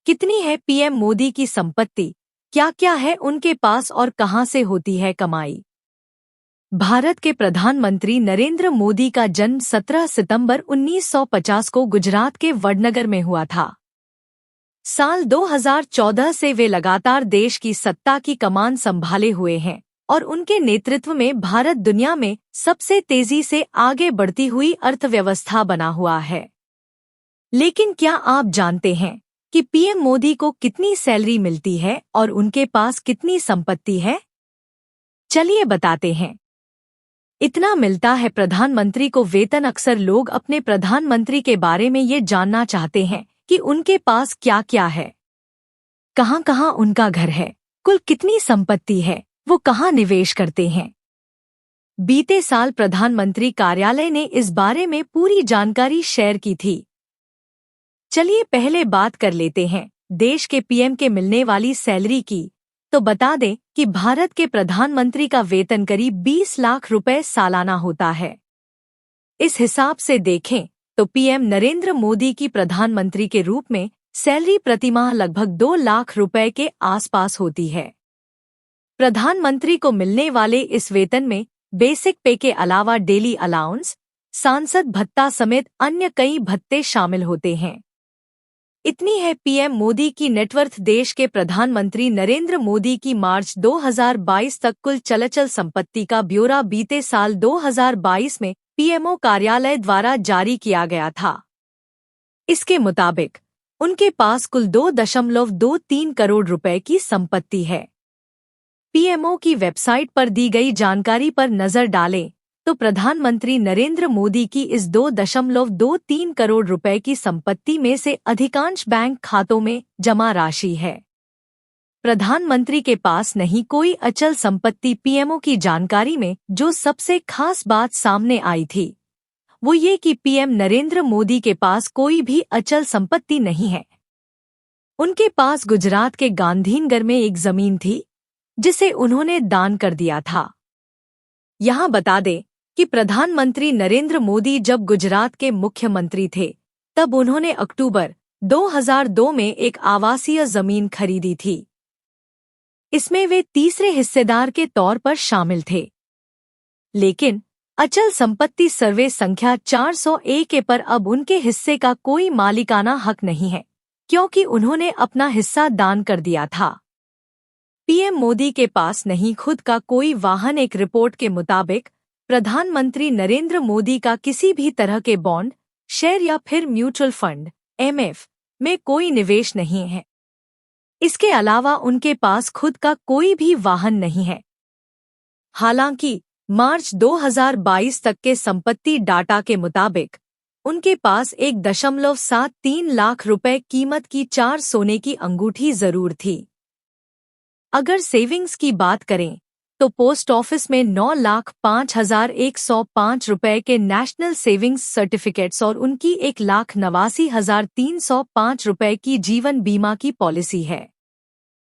कितनी है पीएम मोदी की संपत्ति, क्या क्या है उनके पास और कहां से होती है कमाई। भारत के प्रधानमंत्री नरेंद्र मोदी का जन्म 17 सितंबर 1950 को गुजरात के वडनगर में हुआ था। साल 2014 से वे लगातार देश की सत्ता की कमान संभाले हुए हैं और उनके नेतृत्व में भारत दुनिया में सबसे तेजी से आगे बढ़ती हुई अर्थव्यवस्था बना हुआ है। लेकिन क्या आप जानते हैं कि पीएम मोदी को कितनी सैलरी मिलती है और उनके पास कितनी संपत्ति है? चलिए बताते हैं। इतना मिलता है प्रधानमंत्री को वेतन। अक्सर लोग अपने प्रधानमंत्री के बारे में ये जानना चाहते हैं कि उनके पास क्या क्या है, कहां कहां उनका घर है, कुल कितनी संपत्ति है, वो कहां निवेश करते हैं। बीते साल प्रधानमंत्री कार्यालय ने इस बारे में पूरी जानकारी शेयर की थी। चलिए पहले बात कर लेते हैं देश के पीएम के मिलने वाली सैलरी की। तो बता दें कि भारत के प्रधानमंत्री का वेतन करीब 20 लाख रुपए सालाना होता है। इस हिसाब से देखें तो पीएम नरेंद्र मोदी की प्रधानमंत्री के रूप में सैलरी प्रतिमाह लगभग 2 लाख रुपए के आसपास होती है। प्रधानमंत्री को मिलने वाले इस वेतन में बेसिक पे के अलावा डेली अलाउंस, सांसद भत्ता समेत अन्य कई भत्ते शामिल होते हैं। इतनी है पीएम मोदी की नेटवर्थ। देश के प्रधानमंत्री नरेंद्र मोदी की मार्च 2022 तक कुल चल संपत्ति का ब्यौरा बीते साल 2022 में पीएमओ कार्यालय द्वारा जारी किया गया था। इसके मुताबिक उनके पास कुल 2.23 करोड़ रुपए की संपत्ति है। पीएमओ की वेबसाइट पर दी गई जानकारी पर नजर डालें तो प्रधानमंत्री नरेंद्र मोदी की इस 2.23 करोड़ रुपए की संपत्ति में से अधिकांश बैंक खातों में जमा राशि है। प्रधानमंत्री के पास नहीं कोई अचल संपत्ति। पीएमओ की जानकारी में जो सबसे खास बात सामने आई थी वो ये कि पीएम नरेंद्र मोदी के पास कोई भी अचल संपत्ति नहीं है। उनके पास गुजरात के गांधीनगर में एक जमीन थी जिसे उन्होंने दान कर दिया था। यहाँ बता दें कि प्रधानमंत्री नरेंद्र मोदी जब गुजरात के मुख्यमंत्री थे तब उन्होंने अक्टूबर 2002 में एक आवासीय जमीन खरीदी थी। इसमें वे तीसरे हिस्सेदार के तौर पर शामिल थे। लेकिन अचल संपत्ति सर्वे संख्या 401 पर अब उनके हिस्से का कोई मालिकाना हक नहीं है क्योंकि उन्होंने अपना हिस्सा दान कर दिया था। पीएम मोदी के पास नहीं खुद का कोई वाहन। एक रिपोर्ट के मुताबिक प्रधानमंत्री नरेंद्र मोदी का किसी भी तरह के बॉन्ड, शेयर या फिर म्यूचुअल फंड (एमएफ) में कोई निवेश नहीं है। इसके अलावा उनके पास खुद का कोई भी वाहन नहीं है। हालांकि मार्च 2022 तक के संपत्ति डाटा के मुताबिक उनके पास 1.73 लाख रुपए कीमत की 4 सोने की अंगूठी जरूर थी। अगर सेविंग्स की बात करें तो पोस्ट ऑफिस में 9,05,105 रुपए के नेशनल सेविंग्स सर्टिफिकेट्स और उनकी 1,89,305 रुपए की जीवन बीमा की पॉलिसी है।